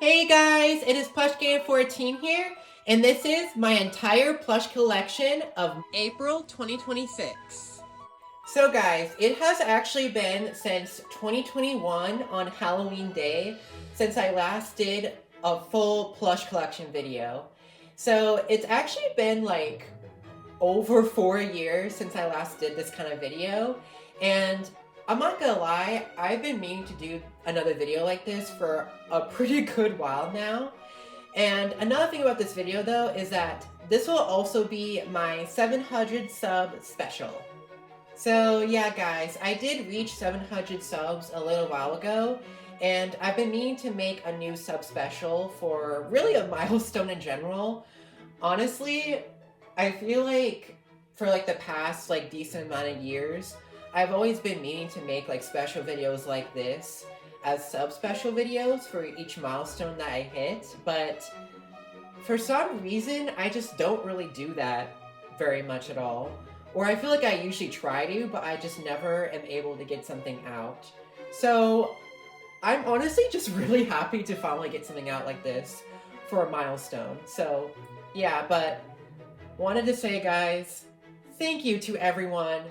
Hey guys, it is Plush Game 14 here, and this is my entire plush collection of April 2026. So guys, it has actually been since 2021 on Halloween Day since I last did a full plush collection video. So it's actually been like over 4 years since I last did this kind of video, and I'm not gonna lie, I've been meaning to do another video like this for a pretty good while now. And another thing about this video though is that this will also be my 700 sub special. So yeah guys, I did reach 700 subs a little while ago, and I've been meaning to make a new sub special for really a milestone in general. Honestly, I feel like for like the past like decent amount of years, I've always been meaning to make like special videos like this as sub-special videos for each milestone that I hit, but for some reason, I just don't really do that very much at all. Or I feel like I usually try to, but I just never am able to get something out. So I'm honestly just really happy to finally get something out like this for a milestone. So yeah, but wanted to say guys, thank you to everyone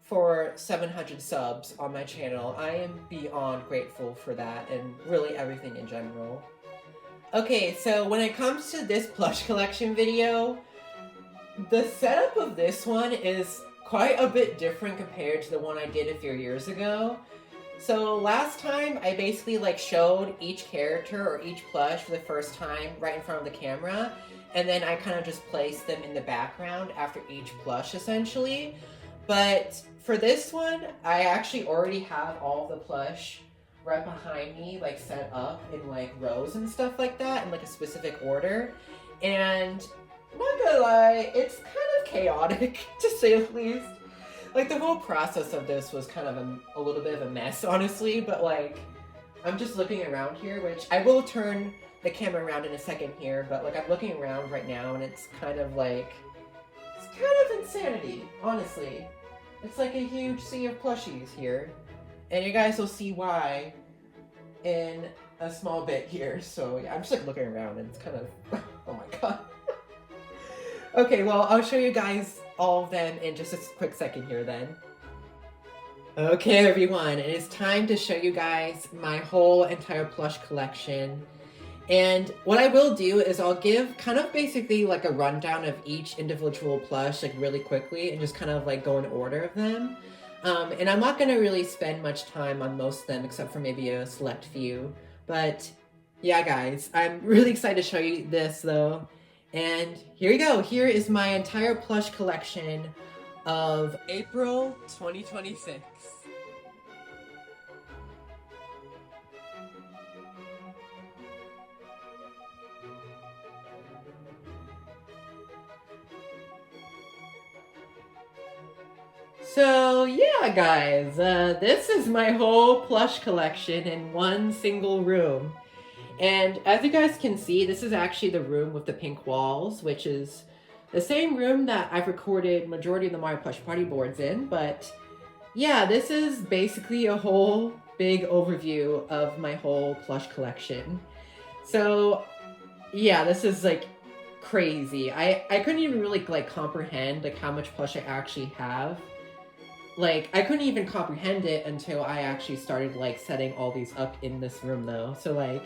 for 700 subs on my channel. I am beyond grateful for that and really everything in general. Okay, so when it comes to this plush collection video, the setup of this one is quite a bit different compared to the one I did a few years ago. So last time I basically like showed each character or each plush for the first time right in front of the camera, and then I kind of just placed them in the background after each plush essentially. But for this one, I actually already have all the plush right behind me, like set up in like rows and stuff like that in like a specific order. And I'm not gonna lie, it's kind of chaotic to say the least. Like the whole process of this was kind of a little bit of a mess, honestly, but like I'm just looking around here, which I will turn the camera around in a second here, but like I'm looking around right now and it's kind of like, it's kind of insanity, honestly. It's like a huge sea of plushies here, and you guys will see why in a small bit here. So yeah, I'm just like looking around and it's kind of, oh my god. Okay, well, I'll show you guys all of them in just a quick second here then. Okay, everyone, it is time to show you guys my whole entire plush collection. And what I will do is I'll give kind of basically like a rundown of each individual plush like really quickly and just kind of like go in order of them. And I'm not going to really spend much time on most of them except for maybe a select few. But yeah, guys, I'm really excited to show you this though. And here we go. Here is my entire plush collection of April 2026. So yeah, guys, this is my whole plush collection in one single room. And as you guys can see, this is actually the room with the pink walls, which is the same room that I've recorded majority of the Mario Plush Party boards in. But yeah, this is basically a whole big overview of my whole plush collection. So yeah, this is like crazy. I couldn't even really like comprehend like how much plush I actually have. Like, I couldn't even comprehend it until I actually started, like, setting all these up in this room, though. So, like,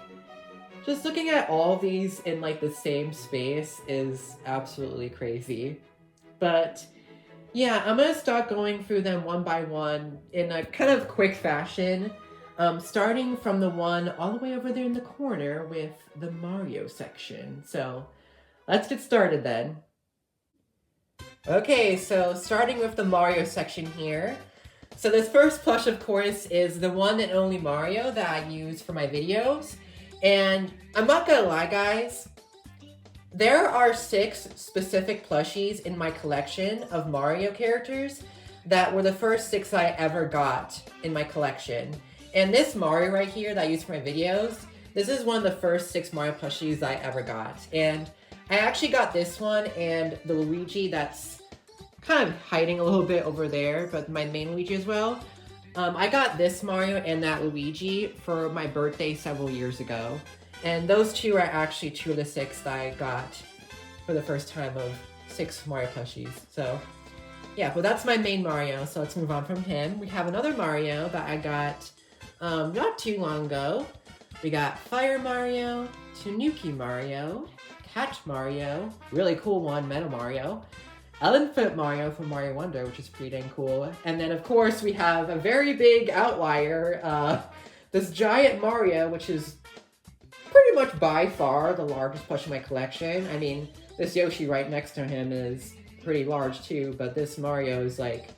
just looking at all these in, like, the same space is absolutely crazy. But, yeah, I'm gonna start going through them one by one in a kind of quick fashion. Starting from the one all the way over there in the corner with the Mario section. So, let's get started then. Okay, so starting with the Mario section here. So this first plush, of course, is the one and only Mario that I use for my videos. And I'm not gonna lie, guys. There are 6 specific plushies in my collection of Mario characters that were the first 6 I ever got in my collection. And this Mario right here that I use for my videos, this is one of the first 6 Mario plushies I ever got. And I actually got this one and the Luigi that's kind of hiding a little bit over there, but my main Luigi as well. I got this Mario and that Luigi for my birthday several years ago. And those two are actually 2 of the 6 that I got for the first time of 6 Mario plushies. So yeah, but that's my main Mario, so let's move on from him. We have another Mario that I got not too long ago. We got Fire Mario, Tanuki Mario, Cat Mario, really cool one, Metal Mario, Elephant Mario from Mario Wonder, which is pretty dang cool. And then, of course, we have a very big outlier, this giant Mario, which is pretty much by far the largest plush in my collection. I mean, this Yoshi right next to him is pretty large too, but this Mario is like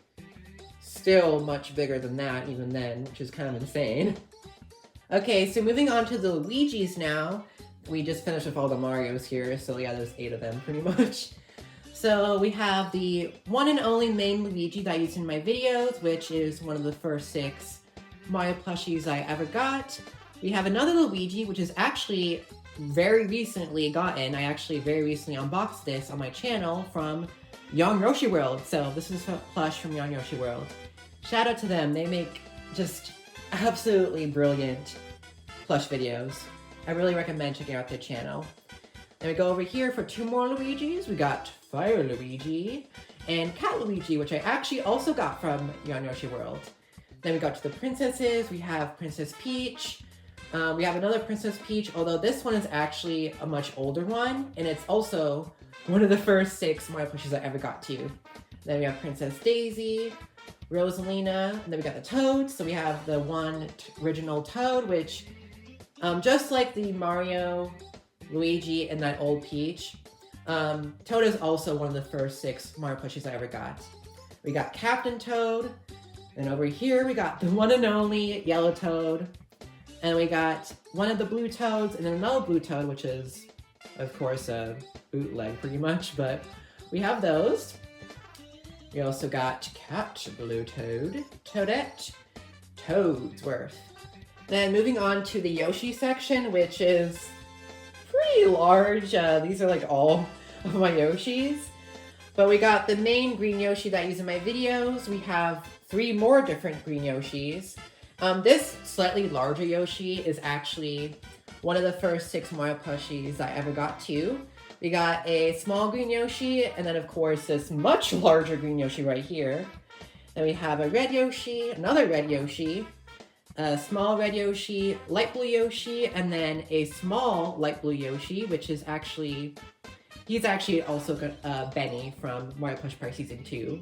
still much bigger than that even then, which is kind of insane. Okay, so moving on to the Luigis now. We just finished with all the Marios here, so yeah, there's 8 of them pretty much. So we have the one and only main Luigi that I use in my videos, which is one of the first 6 Mario plushies I ever got. We have another Luigi, which is actually very recently gotten. I actually very recently unboxed this on my channel from Young Yoshi World. So this is a plush from Young Yoshi World. Shout out to them. They make just absolutely brilliant plush videos. I really recommend checking out their channel. Then we go over here for 2 more Luigis. We got Fire Luigi and Cat Luigi, which I actually also got from Young Yoshi World. Then we got to the princesses. We have Princess Peach. We have another Princess Peach, although this one is actually a much older one, and it's also one of the first 6 Mario plushies I ever got to. Then we have Princess Daisy, Rosalina, and then we got the Toad. So we have the one original Toad, which, just like the Mario, Luigi, and that old Peach, Toad is also one of the first 6 Mario plushies I ever got. We got Captain Toad, and over here we got the one and only Yellow Toad, and we got one of the blue Toads, and then another blue Toad, which is, of course, a bootleg pretty much, but we have those. We also got Cat Blue Toad, Toadette, Toadsworth. Then moving on to the Yoshi section, which is pretty large. These are like all of my Yoshis. But we got the main green Yoshi that I use in my videos. We have 3 more different green Yoshis. This slightly larger Yoshi is actually one of the first 6 Mario plushies I ever got to. We got a small green Yoshi, and then of course this much larger green Yoshi right here. Then we have a red Yoshi, another red Yoshi, a small red Yoshi, light blue Yoshi, and then a small light blue Yoshi, which is actually, he's actually also Benny from Mario Plush Park Season 2.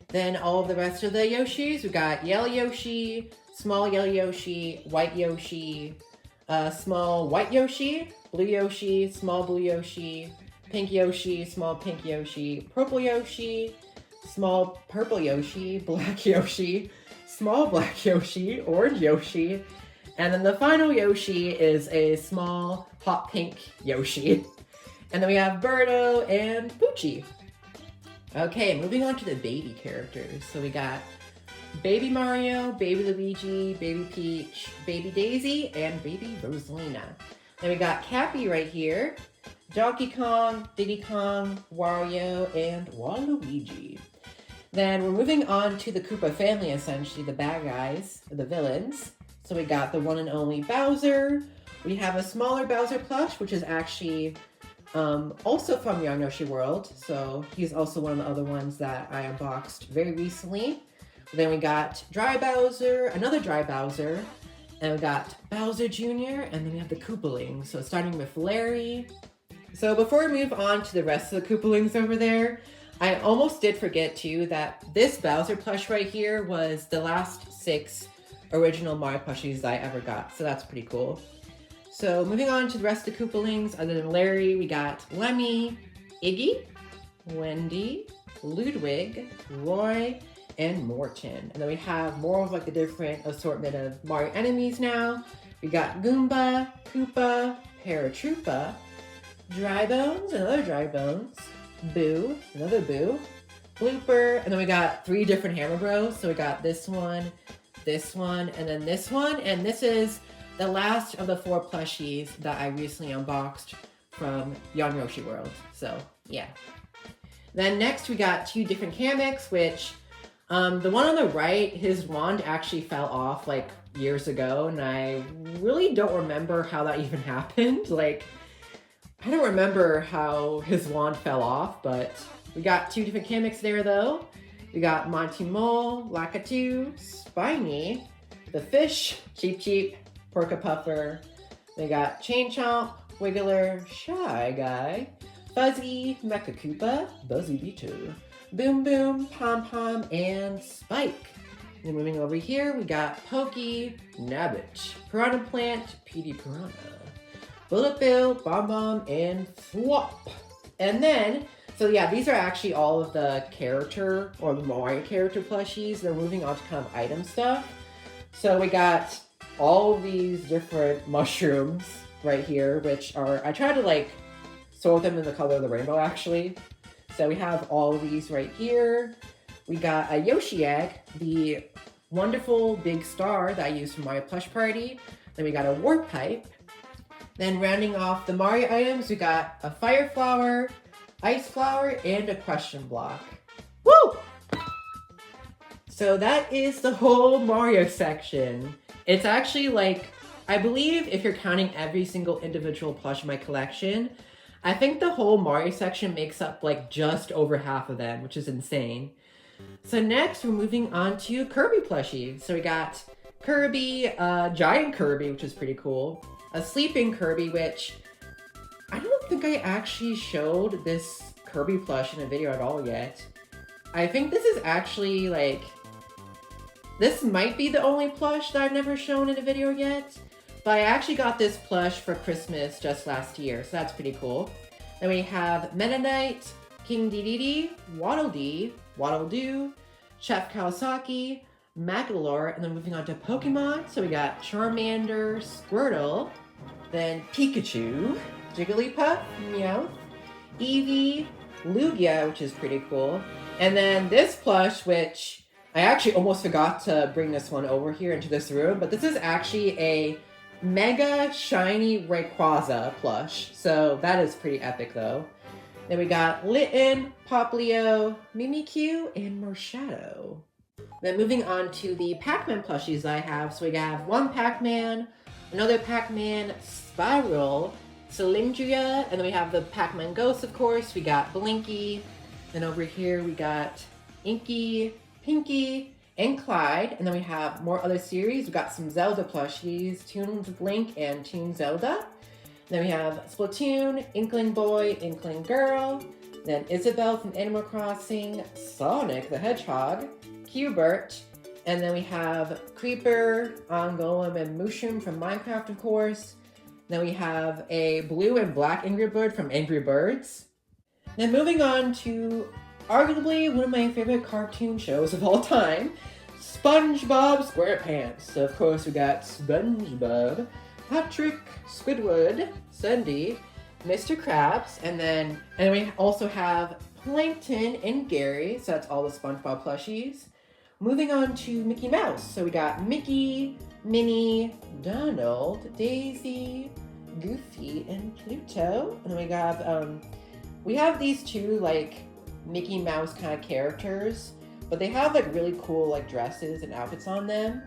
Then all of the rest of the Yoshis, we got yellow Yoshi, small yellow Yoshi, white Yoshi, small white Yoshi, blue Yoshi, small blue Yoshi, pink Yoshi, small pink Yoshi, purple Yoshi, small purple Yoshi, black Yoshi, small black Yoshi, orange Yoshi, and then the final Yoshi is a small hot pink Yoshi. And then we have Birdo and Poochie. Okay, moving on to the baby characters. So we got Baby Mario, Baby Luigi, Baby Peach, Baby Daisy, and Baby Rosalina. Then we got Cappy right here, Donkey Kong, Diddy Kong, Wario, and Waluigi. Then we're moving on to the Koopa family, essentially, the bad guys, the villains. So we got the one and only Bowser. We have a smaller Bowser plush, which is actually also from Young Yoshi World. So he's also one of the other ones that I unboxed very recently. Then we got Dry Bowser, another Dry Bowser, and we got Bowser Jr., and then we have the Koopalings. So starting with Larry. So before we move on to the rest of the Koopalings over there, I almost did forget too that this Bowser plush right here was the last 6 original Mario plushies that I ever got. So that's pretty cool. So moving on to the rest of the Koopalings, other than Larry, we got Lemmy, Iggy, Wendy, Ludwig, Roy, and Morton. And then we have more of like a different assortment of Mario enemies now. We got Goomba, Koopa, Paratroopa, Dry Bones, another Dry Bones, Boo, another Boo, Blooper, and then we got 3 different Hammer Bros. So we got this one, and then this one, and this is the last of the 4 plushies that I recently unboxed from Young Yoshi World. So yeah. Then next we got 2 different Kameks, which the one on the right, his wand actually fell off like years ago, and I really don't remember how that even happened. Like, I don't remember how his wand fell off, but we got 2 different gimmicks there though. We got Monty Mole, Lakitu, Spiny, the Fish, Cheep Cheep, Porka Puffer. We got Chain Chomp, Wiggler, Shy Guy, Fuzzy, Mecha Koopa, Buzzy Beetle, Boom Boom, Pom Pom, and Spike. Then moving over here, we got Pokey, Nabbit, Piranha Plant, Petey Piranha, Bullet Bill, Bomb Bomb, and Thwop. And then, so yeah, these are actually all of the character, or the Mario character plushies. They're moving on to kind of item stuff. So we got all of these different mushrooms right here, which are, I tried to like sort them in the color of the rainbow actually. So we have all of these right here. We got a Yoshi egg, the wonderful big star that I used for Mario Plush Party. Then we got a Warp Pipe. Then rounding off the Mario items, we got a Fire Flower, Ice Flower, and a Question Block. Woo! So that is the whole Mario section. It's actually like, I believe if you're counting every single individual plush in my collection, I think the whole Mario section makes up like just over half of them, which is insane. So next, we're moving on to Kirby plushies. So we got Kirby, Giant Kirby, which is pretty cool. A Sleeping Kirby, which I don't think I actually showed this Kirby plush in a video at all yet. I think this is actually like, this might be the only plush that I've never shown in a video yet. But I actually got this plush for Christmas just last year, so that's pretty cool. Then we have Meta Knight, King Dedede, Waddle Dee, Waddle Doo, Chef Kawasaki, Magolor, and then moving on to Pokemon. So we got Charmander, Squirtle, then Pikachu, Jigglypuff, Meowth, Eevee, Lugia, which is pretty cool. And then this plush, which I actually almost forgot to bring this one over here into this room, but this is actually a Mega Shiny Rayquaza plush. So that is pretty epic though. Then we got Litten, Poplio, Mimikyu, and Marshadow. Then moving on to the Pac-Man plushies I have. So we have one Pac-Man, another Pac-Man, Spiral, Cylindria, and then we have the Pac-Man Ghost, of course. We got Blinky. Then over here we got Inky, Pinky, and Clyde. And then we have more other series. We got some Zelda plushies, Toons Link and Toon Zelda. Then we have Splatoon, Inkling Boy, Inkling Girl, then Isabelle from Animal Crossing, Sonic the Hedgehog, Q*bert, and then we have Creeper, Golem, and Mushroom from Minecraft, of course. Then we have a blue and black Angry Bird from Angry Birds. Then moving on to arguably one of my favorite cartoon shows of all time, SpongeBob SquarePants. So of course we got SpongeBob, Patrick, Squidward, Sandy, Mr. Krabs, and then we also have Plankton and Gary, so that's all the SpongeBob plushies. Moving on to Mickey Mouse, so we got Mickey, Minnie, Donald, Daisy, Goofy, and Pluto, and then we have these two like Mickey Mouse kind of characters, but they have like really cool like dresses and outfits on them.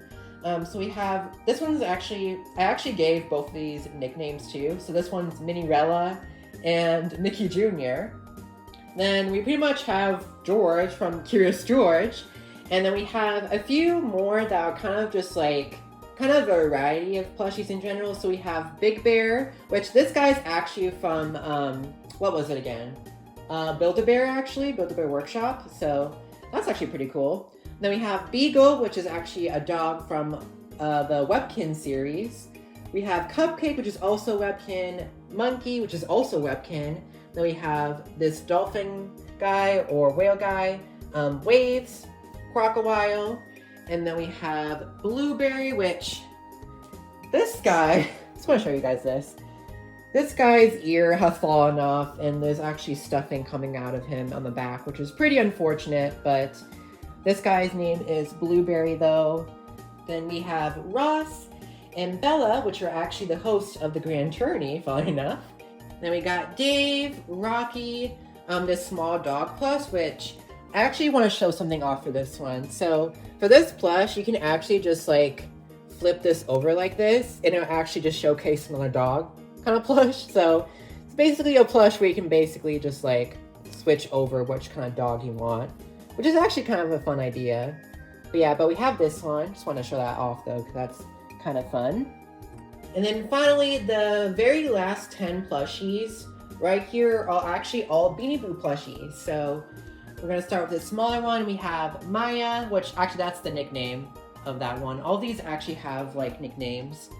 So we have, this one's actually, I actually gave both of these nicknames too. So this one's Minnie-rella and Mickey Jr. Then we pretty much have George from Curious George. And then we have a few more that are kind of just like, kind of a variety of plushies in general. So we have Big Bear, which this guy's actually from, what was it again? Build-A-Bear actually, Build-A-Bear Workshop. So that's actually pretty cool. Then we have Beagle, which is actually a dog from the Webkin series. We have Cupcake, which is also Webkin. Monkey, which is also Webkin. Then we have this dolphin guy or whale guy. Waves, Crocodile. And then we have Blueberry, which this guy, I just want to show you guys this. This guy's ear has fallen off and there's actually stuffing coming out of him on the back, which is pretty unfortunate, but this guy's name is Blueberry though. Then we have Ross and Bella, which are actually the hosts of the Grand Tourney, funny enough. Then we got Dave, Rocky, this small dog plush, which I actually want to show something off for this one. So for this plush, you can actually just like flip this over like this, and it'll actually just showcase another dog kind of plush. So it's basically a plush where you can basically just like switch over which kind of dog you want, which is actually kind of a fun idea. But yeah, but we have this one. Just want to show that off though, because that's kind of fun. And then finally, the very last 10 plushies right here are actually all Beanie Boo plushies. So we're gonna start with the smaller one. We have Maya, which actually that's the nickname of that one. All these actually have like nicknames.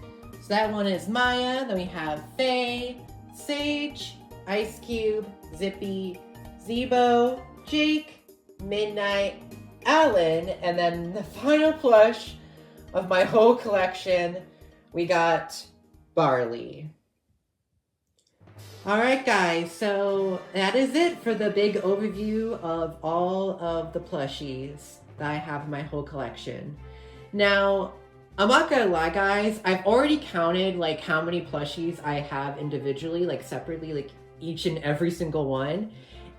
So that one is Maya. Then we have Faye, Sage, Ice Cube, Zippy, Zebo, Jake, Midnight, Alan, and then the final plush of my whole collection, we got Barley. Alright guys, so that is it for the big overview of all of the plushies that I have in my whole collection. Now, I'm not gonna lie guys, I've already counted like how many plushies I have individually, like separately, like each and every single one.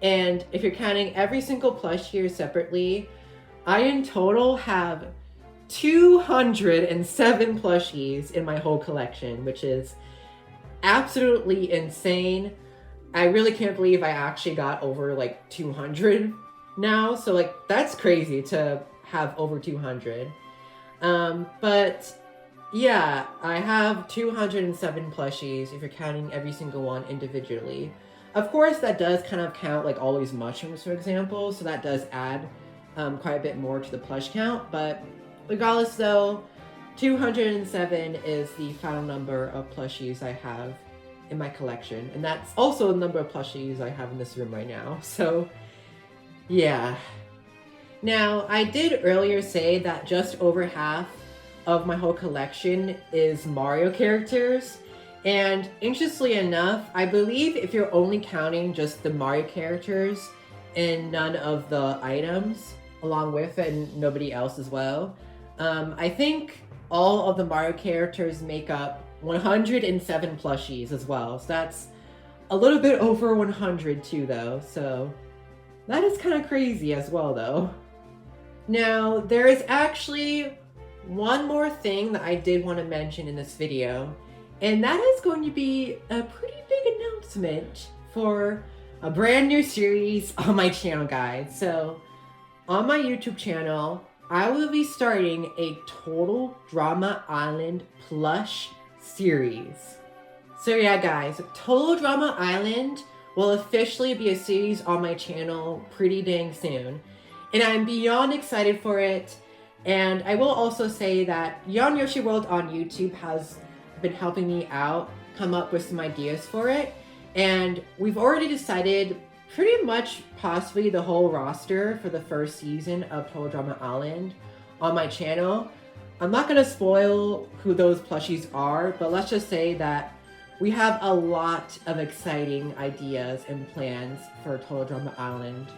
And if you're counting every single plush here separately, I in total have 207 plushies in my whole collection, which is absolutely insane. I really can't believe I actually got over like 200 now. So like that's crazy to have over 200. But yeah, I have 207 plushies if you're counting every single one individually. Of course, that does kind of count like all these mushrooms, for example. So that does add quite a bit more to the plush count. But regardless though, 207 is the final number of plushies I have in my collection. And that's also the number of plushies I have in this room right now. So yeah. Now, I did earlier say that just over half of my whole collection is Mario characters. And interestingly enough, I believe if you're only counting just the Mario characters and none of the items along with it and nobody else as well, I think all of the Mario characters make up 107 plushies as well. So that's a little bit over 100 too though. So that is kind of crazy as well though. Now, there is actually one more thing that I did want to mention in this video, and that is going to be a pretty big announcement for a brand new series on my channel, guys. So, on my YouTube channel, I will be starting a Total Drama Island plush series. So yeah, guys, Total Drama Island will officially be a series on my channel pretty dang soon. And I'm beyond excited for it. And I will also say that Yon Yoshi World on YouTube has been helping me out come up with some ideas for it. And we've already decided pretty much possibly the whole roster for the first season of Total Drama Island on my channel. I'm not going to spoil who those plushies are, but let's just say that we have a lot of exciting ideas and plans for Total Drama Island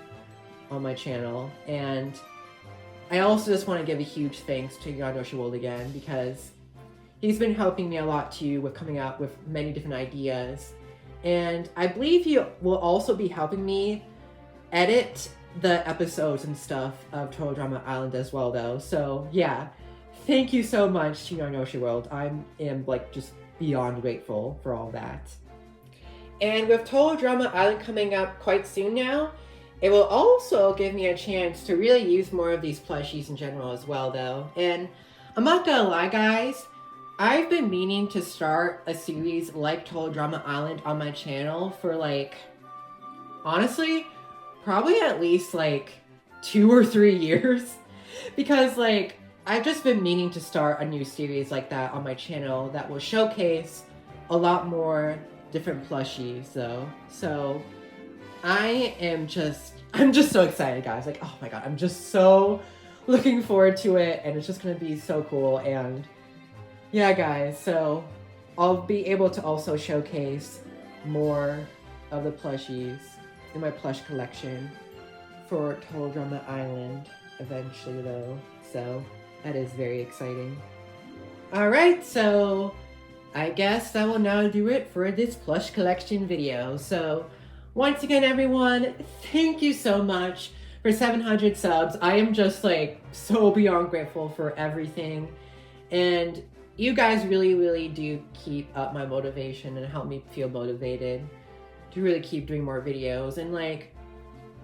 on my channel. And I also just want to give a huge thanks to Yon Yoshi World again, because he's been helping me a lot too with coming up with many different ideas. And I believe he will also be helping me edit the episodes and stuff of Total Drama Island as well though. So yeah, thank you so much to Yon Yoshi World. I am like just beyond grateful for all that. And with Total Drama Island coming up quite soon now, it will also give me a chance to really use more of these plushies in general as well though. And I'm not gonna lie guys, I've been meaning to start a series like Total Drama Island on my channel for like, honestly, probably at least like 2 or 3 years. Because like, I've just been meaning to start a new series like that on my channel that will showcase a lot more different plushies though. So I'm just so excited guys. Like, oh my god, I'm just so looking forward to it, and it's just gonna be so cool. And yeah guys, so I'll be able to also showcase more of the plushies in my plush collection for Total Drama Island eventually though. So that is very exciting. Alright, so I guess that will now do it for this plush collection video. So once again everyone, thank you so much for 700 subs. I am just like so beyond grateful for everything. And you guys really do keep up my motivation and help me feel motivated to really keep doing more videos. And like,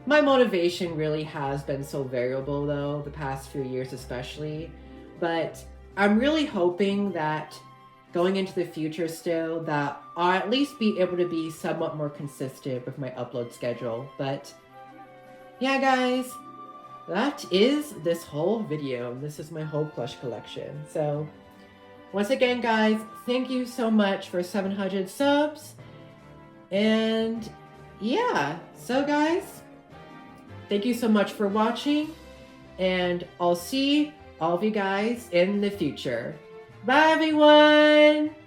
my motivation really has been so variable though, the past few years especially. But I'm really hoping that going into the future still, that I'll at least be able to be somewhat more consistent with my upload schedule. But yeah, guys, that is this whole video. This is my whole plush collection. So once again, guys, thank you so much for 700 subs. And yeah, so guys, thank you so much for watching, and I'll see all of you guys in the future. Bye, everyone!